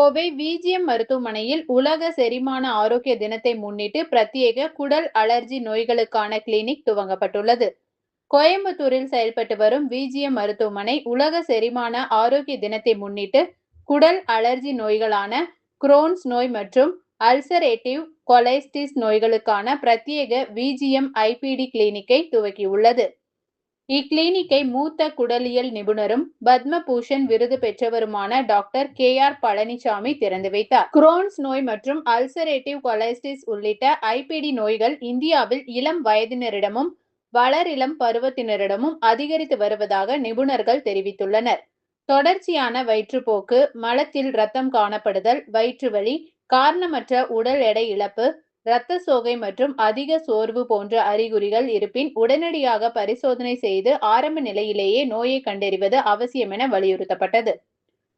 Kovai VGM மருத்துவமனையில் உலக செரிமான ஆரோக்கிய தினத்தை முன்னிட்டு பிரத்யேக குடல் அலர்ஜி நோய்களுக்கான கிளினிக் துவங்கப்பட்டுள்ளது. கோயம்புத்தூரில் செயல்பட்டு வரும் விஜிஎம் மருத்துவமனை உலக செரிமான ஆரோக்கிய தினத்தை முன்னிட்டு குடல் அலர்ஜி நோய்களான குரோன்ஸ் நோய் மற்றும் அல்சரேட்டிவ் கொலைஸ்டிஸ் நோய்களுக்கான பிரத்யேக விஜிஎம் ஐபிடி கிளினிக்கை துவக்கியுள்ளது. இக்கிளினிக்கை மூத்த குடலியல் நிபுணரும் பத்ம பூஷன் விருது பெற்றவருமான டாக்டர் KR பழனிசாமி திறந்து வைத்தார். குரோன்ஸ் நோய் மற்றும் அல்சரேட்டிவ் கொலைஸ்டிஸ் உள்ளிட்ட ஐபிடி நோய்கள் இந்தியாவில் இளம் வயதினரிடமும் வளரிளம் பருவத்தினரிடமும் அதிகரித்து வருவதாக நிபுணர்கள் தெரிவித்துள்ளனர். தொடர்ச்சியான வயிற்றுப்போக்கு, மலத்தில் இரத்தம் காணப்படுதல், வயிற்றுவலி, காரணமற்ற உடல் எடை இழப்பு, இரத்த சோகை மற்றும் அதிக சோர்வு போன்ற அறிகுறிகள் இருப்பின் உடனடியாக பரிசோதனை செய்து ஆரம்ப நிலையிலேயே நோயை கண்டறிவது அவசியம் என வலியுறுத்தப்பட்டது.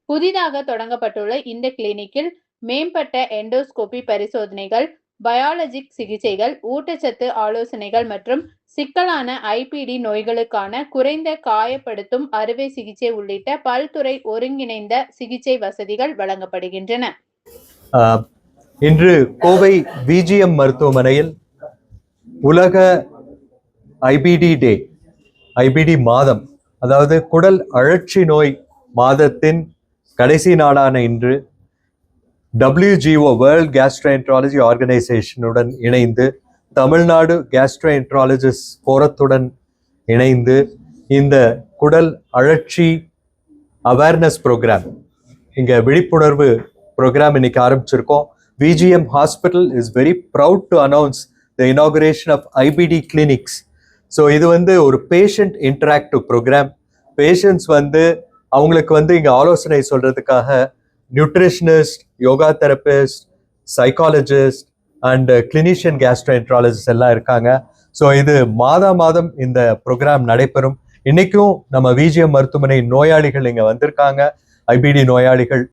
புதிதாக தொடங்கப்பட்டுள்ள இந்த கிளினிக்கில் மேம்பட்ட எண்டோஸ்கோபி பரிசோதனைகள், பயாலஜிக் சிகிச்சைகள், ஊட்டச்சத்து ஆலோசனைகள் மற்றும் சிக்கலான ஐபிடி நோய்களுக்கான குறைந்த காயப்படுத்தும் அறுவை சிகிச்சை உள்ளிட்ட பல்துறை ஒருங்கிணைந்த சிகிச்சை வசதிகள் வழங்கப்படுகின்றன. இன்று கோவை விஜிஎம் மருத்துவமனையில் உலக ஐபிடி டே, ஐபிடி மாதம், அதாவது குடல் அழற்சி நோய் மாதத்தின் கடைசி நாளான இன்று WGO வேர்ல்ட் கேஸ்ட்ரோஎன்ட்ராலஜி ஆர்கனைசேஷனுடன் இணைந்து தமிழ்நாடு கேஸ்ட்ரோஎன்ட்ராலஜிஸ்ட் ஃபோரத்துடன் இணைந்து இந்த குடல் அழற்சி அவேர்னஸ் ப்ரோக்ராம், இங்கே விழிப்புணர்வு ப்ரோக்ராம் இன்னைக்கு ஆரம்பிச்சிருக்கோம். VGM Hospital is very proud to announce the inauguration of IBD clinics. So இது ஒரு பேஷண்ட் இன்டராக்டிவ் ப்ரோக்ராம். பேஷண்ட்ஸ் அவங்களுக்கு இங்கே ஆலோசனை சொல்கிறதுக்காக nutritionist, yoga therapist, psychologist and clinician gastroenterologist எல்லாம் இருக்காங்க. ஸோ இது மாதம் இந்த ப்ரோக்ராம் நடைபெறும். இன்றைக்கும் நம்ம விஜிஎம் மருத்துவமனை நோயாளிகள் இங்கே வந்திருக்காங்க, ஐபிடி நோயாளிகள்.